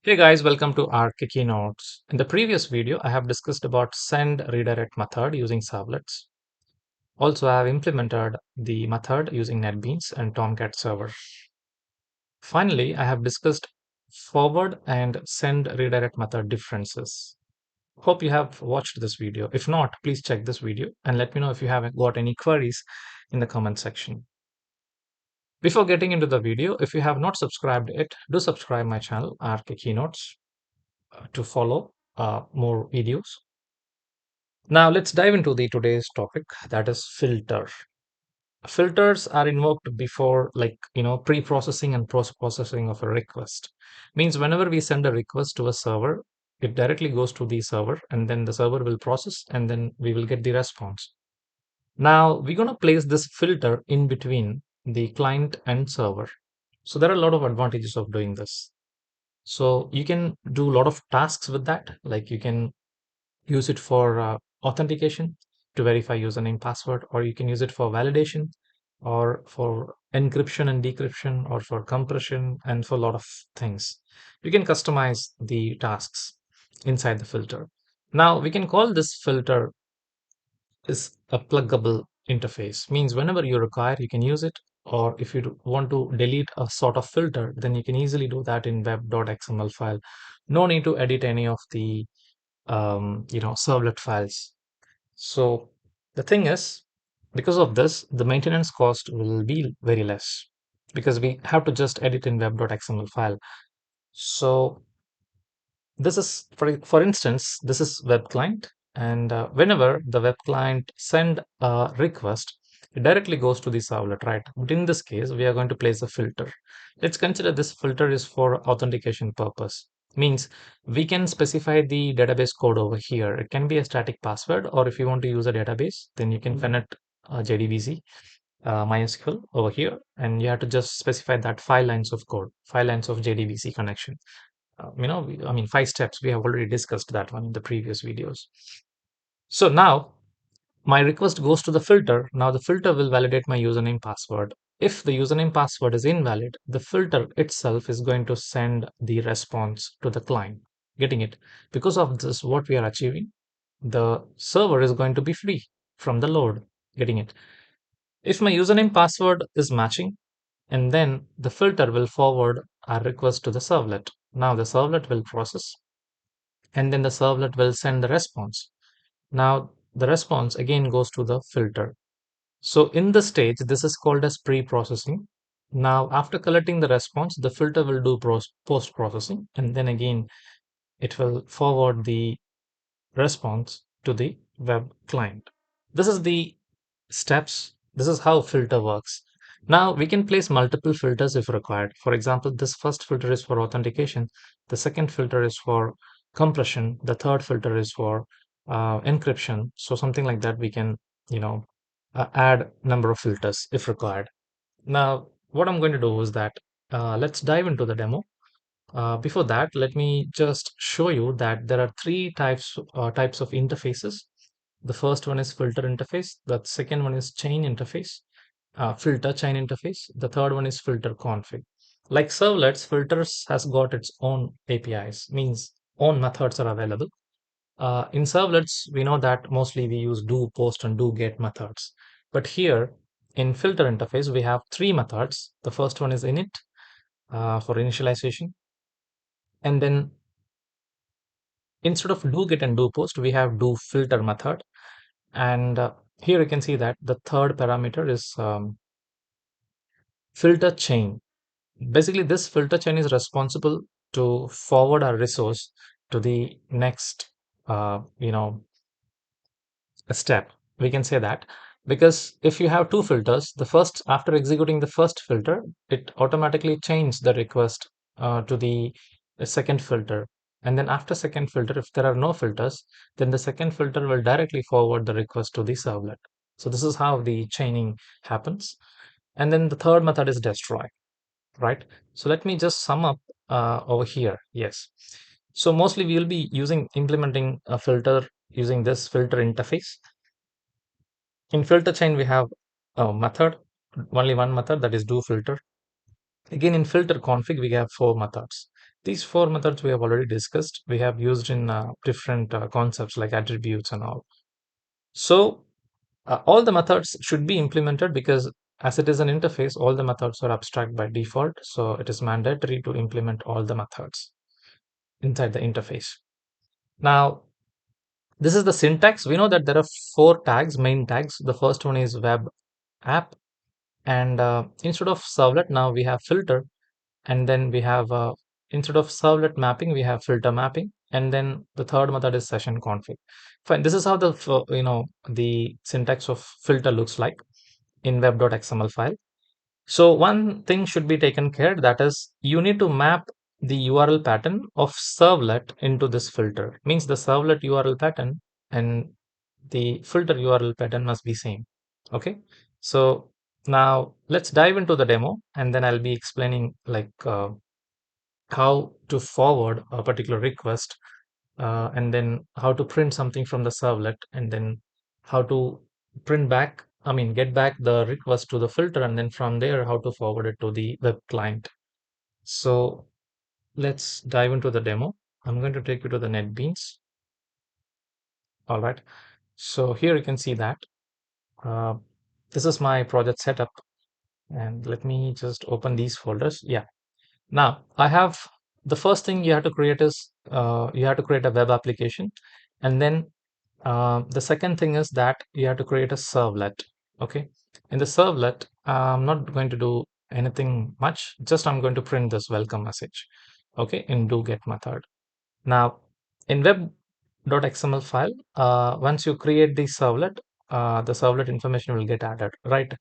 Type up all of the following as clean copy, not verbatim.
Hey guys, welcome to our keynotes. In the previous video, I have discussed about send redirect method using servlets. Also, I have implemented the method using NetBeans and Tomcat server. Finally, I have discussed forward and send redirect method differences. Hope you have watched this video. If not, please check this video and let me know if you have got any queries in the comment section. Before getting into the video, if you have not subscribed yet, do subscribe my channel, RK Keynotes, to follow more videos. Now let's dive into the today's topic, that is filter. Filters are invoked before pre-processing and post-processing of a request. Means whenever we send a request to a server, it directly goes to the server and then the server will process and then we will get the response. Now we're going to place this filter in between the client and server. So there are a lot of advantages of doing this. So you can do a lot of tasks with that, like you can use it for authentication to verify username password, or you can use it for validation or for encryption and decryption or for compression and for a lot of things. You can customize the tasks inside the filter. Now we can call this filter is a pluggable interface, means whenever you require you can use it, or if you want to delete a sort of filter, then you can easily do that in web.xml file. No need to edit any of the servlet files. So the thing is, because of this, the maintenance cost will be very less because we have to just edit in web.xml file. So this is, for instance, this is web client, and whenever the web client send a request, it directly goes to the servlet, right? But in this case, we are going to place a filter. Let's consider this filter is for authentication purpose. Means we can specify the database code over here. It can be a static password, or if you want to use a database, then you can connect JDBC, MySQL over here, and you have to just specify that 5 lines of code, 5 lines of JDBC connection. I mean, 5 steps. We have already discussed that one in the previous videos. So now my request goes to the filter. Now the filter will validate my username password. If the username password is invalid, the filter itself is going to send the response to the client. Getting it? Because of this, what we are achieving, the server is going to be free from the load. Getting it? If my username password is matching, and then the filter will forward our request to the servlet. Now the servlet will process, and then the servlet will send the response. Now the response again goes to the filter. So in the stage, this is called as pre-processing. Now after collecting the response, the filter will do post-processing, and then again it will forward the response to the web client. This is the steps. This is how filter works. Now we can place multiple filters if required. For example, this first filter is for authentication. The second filter is for compression. The third filter is for encryption. So something like that, we can, add number of filters if required. Now, what I'm going to do is that let's dive into the demo. Before that, let me just show you that there are three types of interfaces. The first one is filter interface. The second one is chain interface, filter chain interface. The third one is filter config. Like servlets, filters has got its own APIs, means own methods are available. In servlets, we know that mostly we use do, post, and do get methods. But here in filter interface, we have three methods. The first one is init for initialization, and then instead of do get and do post, we have do filter method. And here you can see that the third parameter is filter chain. Basically, this filter chain is responsible to forward our resource to the next, step. We can say that because if you have two filters, the first, after executing the first filter, it automatically changes the request to the second filter. And then after second filter, if there are no filters, then the second filter will directly forward the request to the servlet. So this is how the chaining happens. And then the third method is destroy, right? So let me just sum up over here. Yes. So mostly we will be implementing a filter using this filter interface. In filter chain, we have a method, only one method, that is do filter. Again, in filter config, we have four methods. These four methods we have already discussed. We have used in different concepts like attributes and all. So all the methods should be implemented because as it is an interface, all the methods are abstract by default. So it is mandatory to implement all the methods inside the interface. Now, this is the syntax. We know that there are four tags, main tags. The first one is web app. And instead of servlet, now we have filter. And then we have, instead of servlet mapping, we have filter mapping. And then the third method is session config. Fine. This is how the syntax of filter looks like in web.xml file. So one thing should be taken care, that is you need to map the URL pattern of servlet into this filter. Means the servlet URL pattern and the filter URL pattern must be same. Okay. So now let's dive into the demo and then I'll be explaining like how to forward a particular request and then how to print something from the servlet and then how to print back, I mean, get back the request to the filter and then from there, how to forward it to the web client. So let's dive into the demo. I'm going to take you to the NetBeans. All right. So here you can see that this is my project setup and let me just open these folders. Yeah. Now I have the first thing you have to create is you have to create a web application and then the second thing is that you have to create a servlet. Okay. In the servlet, I'm not going to do anything much. Just I'm going to print this welcome message. Okay. In doGet method. Now in web.xml file, once you create the servlet information will get added. Right.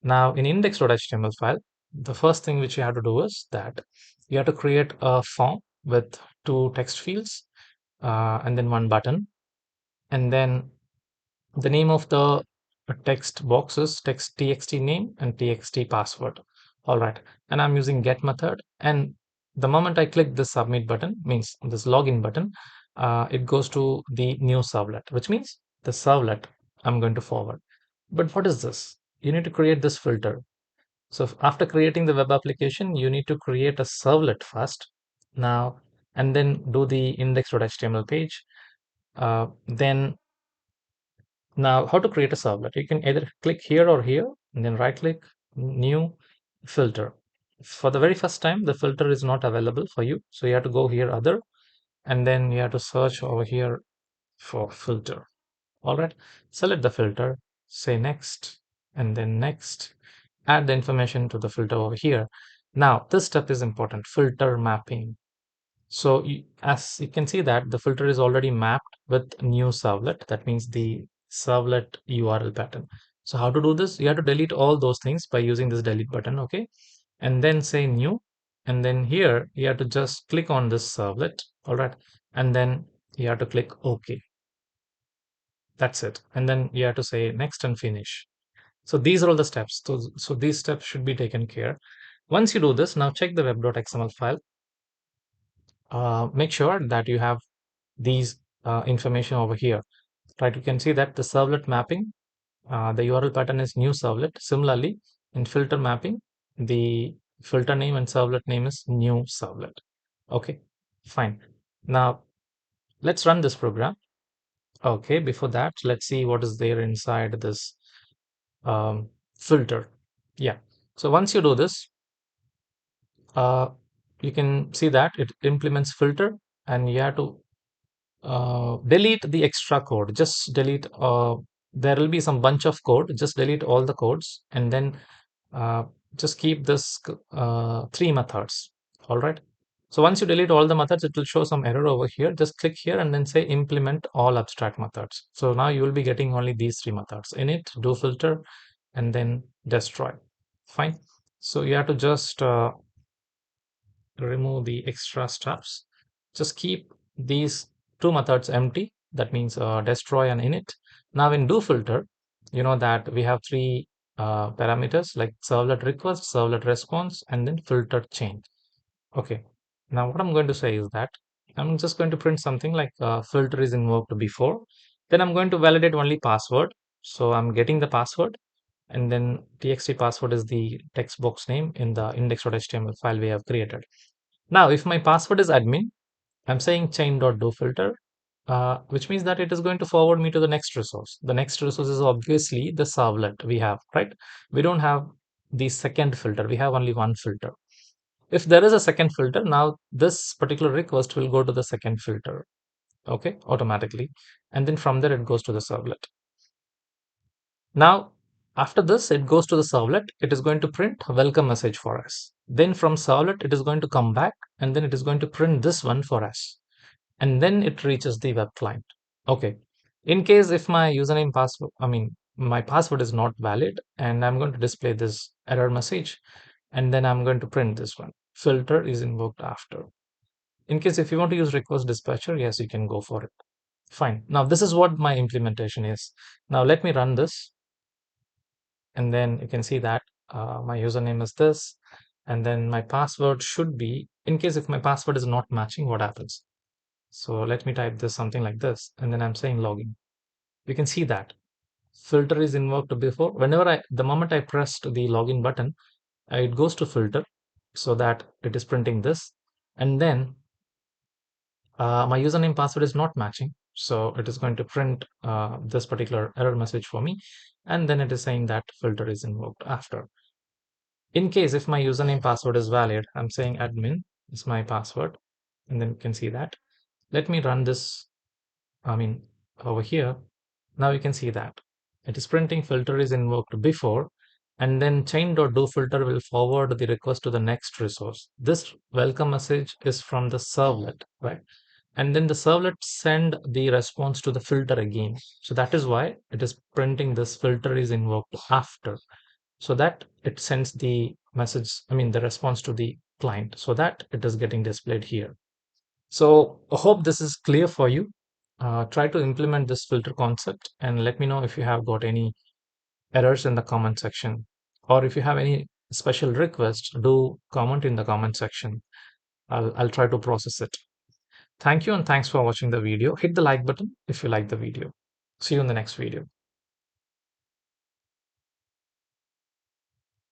Now in index.html file, the first thing which you have to do is that you have to create a form with two text fields and then one button and then the name of the text box is text txt name and txt password. All right. And I'm using get method. And the moment I click this submit button, means this login button, it goes to the new servlet, which means the servlet I'm going to forward. But what is this? You need to create this filter. So after creating the web application, you need to create a servlet first. Now, and then do the index.html page. Then now, how to create a servlet? You can either click here or here, and then right click, new filter. For the very first time, the filter is not available for you. So you have to go here, other, and then you have to search over here for filter. All right, select the filter, say next, and then next. Add the information to the filter over here. Now, this step is important, filter mapping. So as you can see that the filter is already mapped with new servlet. That means the servlet URL pattern. So how to do this? You have to delete all those things by using this delete button. Okay. And then say new. And then here you have to just click on this servlet. All right. And then you have to click OK. That's it. And then you have to say next and finish. So these are all the steps. So these steps should be taken care. Once you do this, now check the web.xml file. Make sure that you have these information over here, right? You can see that the servlet mapping, the URL pattern is new servlet. Similarly, in filter mapping, the filter name and servlet name is new servlet. Okay, fine. Now let's run this program. Okay, before that, let's see what is there inside this filter. Yeah. So once you do this, uh, you can see that it implements filter and you have to delete the extra code. Just delete, there will be some bunch of code. Just delete all the codes and then uh, just keep this three methods. All right. So once you delete all the methods, it will show some error over here. Just click here and then say implement all abstract methods. So now you will be getting only these three methods: init, doFilter, and then destroy. Fine. So you have to just remove the extra steps. Just keep these two methods empty. That means destroy and init. Now in doFilter, you know that we have three parameters like servlet request, servlet response, and then filter change. Okay. Now what I'm going to say is that I'm just going to print something like filter is invoked before. Then I'm going to validate only password. So I'm getting the password and then txt password is the text box name in the index.html file we have created. Now, if my password is admin, I'm saying chain.doFilter, which means that it is going to forward me to the next resource. The next resource is obviously the servlet we have, right? We don't have the second filter. We have only one filter. If there is a second filter, now this particular request will go to the second filter, okay, automatically. And then from there, it goes to the servlet. Now, after this, it goes to the servlet. It is going to print a welcome message for us. Then from servlet, it is going to come back and then it is going to print this one for us. And then it reaches the web client. Okay. In case if my username password, my password is not valid and I'm going to display this error message and then I'm going to print this one. Filter is invoked after. In case if you want to use request dispatcher, yes, you can go for it. Fine. Now this is what my implementation is. Now let me run this and then you can see that my username is this and then my password should be, in case if my password is not matching, what happens? So let me type this something like this and then I'm saying login. You can see that filter is invoked before. Whenever the moment I pressed the login button, it goes to filter so that it is printing this and then my username password is not matching, so it is going to print this particular error message for me and then it is saying that filter is invoked after. In case if my username password is valid, I'm saying admin is my password and then you can see that. Let me run this, I mean over here. Now you can see that it is printing filter is invoked before and then chain.doFilter will forward the request to the next resource. This welcome message is from the servlet, right? And then the servlet send the response to the filter again. So that is why it is printing this filter is invoked after, so that it sends the message, the response to the client so that it is getting displayed here. So I hope this is clear for you. Try to implement this filter concept and let me know if you have got any errors in the comment section, or if you have any special requests, do comment in the comment section. I'll try to process it. Thank you and thanks for watching the video. Hit the like button if you like the video. See you in the next video.